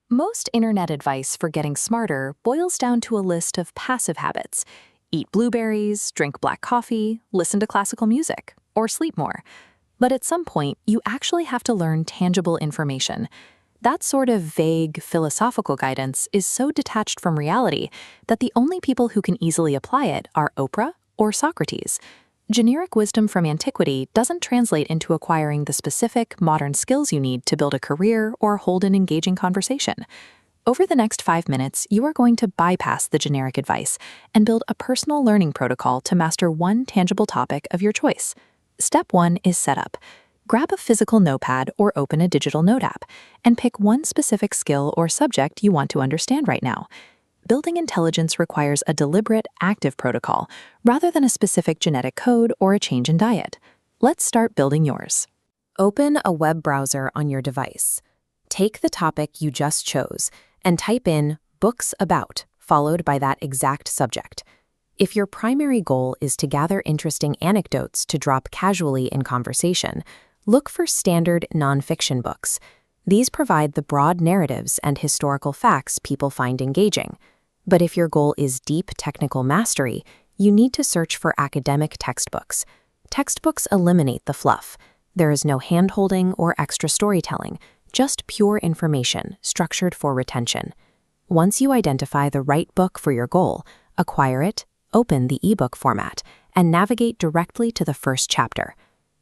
Most internet advice for getting smarter boils down to a list of passive habits. Eat blueberries, drink black coffee, listen to classical music, or sleep more. But at some point, you actually have to learn tangible information. That sort of vague, philosophical guidance is so detached from reality that the only people who can easily apply it are Oprah or Socrates. Generic wisdom from antiquity doesn't translate into acquiring the specific, modern skills you need to build a career or hold an engaging conversation. Over the next 5 minutes, you are going to bypass the generic advice and build a personal learning protocol to master one tangible topic of your choice. Step 1 is setup. Grab a physical notepad or open a digital note app and pick one specific skill or subject you want to understand right now. Building intelligence requires a deliberate, active protocol rather than a specific genetic code or a change in diet. Let's start building yours. Open a web browser on your device. Take the topic you just chose and type in "books about," followed by that exact subject. If your primary goal is to gather interesting anecdotes to drop casually in conversation, look for standard nonfiction books. These provide the broad narratives and historical facts people find engaging. But if your goal is deep technical mastery, you need to search for academic textbooks. Textbooks eliminate the fluff. There is no hand-holding or extra storytelling, just pure information structured for retention. Once you identify the right book for your goal, acquire it, open the ebook format, and navigate directly to the first chapter.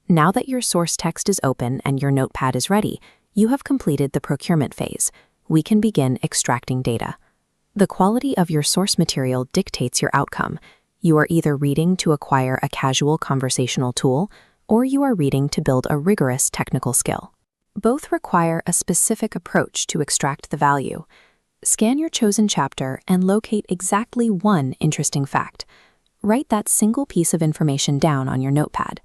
Now that your source text is open and your notepad is ready, you have completed the procurement phase. We can begin extracting data. The quality of your source material dictates your outcome. You are either reading to acquire a casual conversational tool, or you are reading to build a rigorous technical skill. Both require a specific approach to extract the value. Scan your chosen chapter and locate exactly one interesting fact. Write that single piece of information down on your notepad.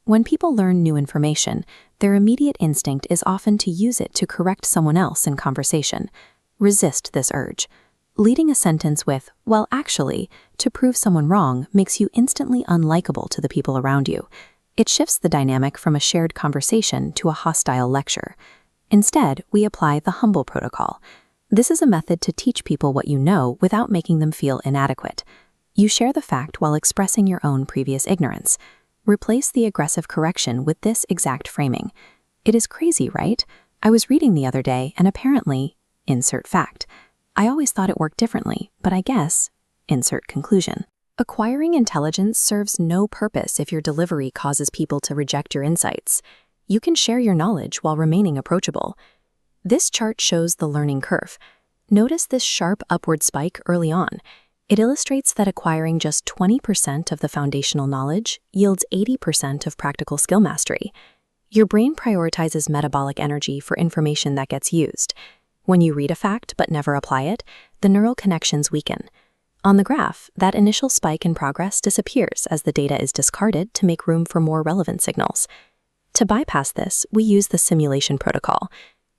When people learn new information, their immediate instinct is often to use it to correct someone else in conversation. Resist this urge. Leading a sentence with, "well, actually," to prove someone wrong makes you instantly unlikable to the people around you. It shifts the dynamic from a shared conversation to a hostile lecture. Instead, we apply the humble protocol. This is a method to teach people what you know without making them feel inadequate. You share the fact while expressing your own previous ignorance. Replace the aggressive correction with this exact framing. "It is crazy, right? I was reading the other day and apparently," insert fact. "I always thought it worked differently, but I guess," insert conclusion. Acquiring intelligence serves no purpose if your delivery causes people to reject your insights. You can share your knowledge while remaining approachable. This chart shows the learning curve. Notice this sharp upward spike early on. It illustrates that acquiring just 20% of the foundational knowledge yields 80% of practical skill mastery. Your brain prioritizes metabolic energy for information that gets used. When you read a fact but never apply it, the neural connections weaken. On the graph, that initial spike in progress disappears as the data is discarded to make room for more relevant signals. To bypass this, we use the simulation protocol.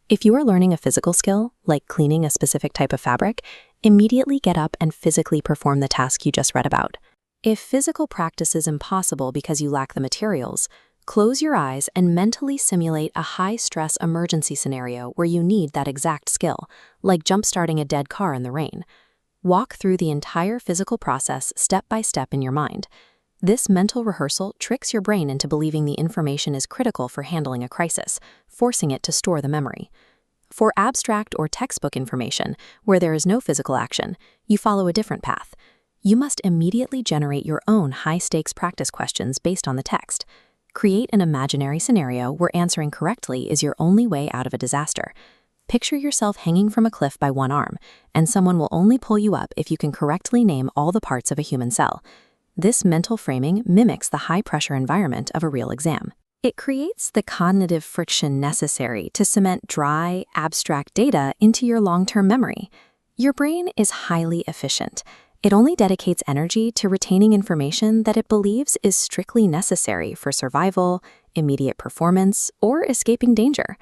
If you are learning a physical skill, like cleaning a specific type of fabric, immediately get up and physically perform the task you just read about. If physical practice is impossible because you lack the materials, close your eyes and mentally simulate a high-stress emergency scenario where you need that exact skill, like jump-starting a dead car in the rain. Walk through the entire physical process step by step in your mind. This mental rehearsal tricks your brain into believing the information is critical for handling a crisis, forcing it to store the memory. For abstract or textbook information, where there is no physical action, you follow a different path. You must immediately generate your own high-stakes practice questions based on the text. Create an imaginary scenario where answering correctly is your only way out of a disaster. Picture yourself hanging from a cliff by one arm, and someone will only pull you up if you can correctly name all the parts of a human cell. This mental framing mimics the high-pressure environment of a real exam. It creates the cognitive friction necessary to cement dry, abstract data into your long-term memory. Your brain is highly efficient. It only dedicates energy to retaining information that it believes is strictly necessary for survival, immediate performance, or escaping danger.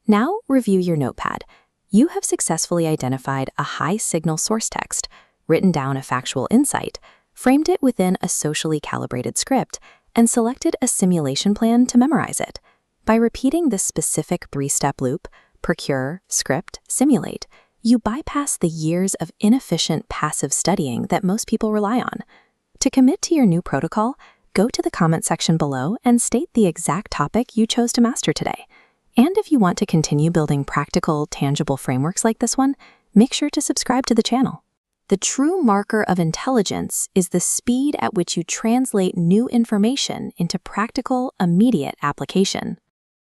Now review your notepad. You have successfully identified a high-signal source text, written down a factual insight, framed it within a socially calibrated script, and selected a simulation plan to memorize it. By repeating this specific 3-step loop, procure, script, simulate, You bypass the years of inefficient passive studying that most people rely on. To commit to your new protocol, go to the comment section below and state the exact topic you chose to master today. And if you want to continue building practical, tangible frameworks like this one, make sure to subscribe to the channel. The true marker of intelligence is the speed at which you translate new information into practical, immediate application.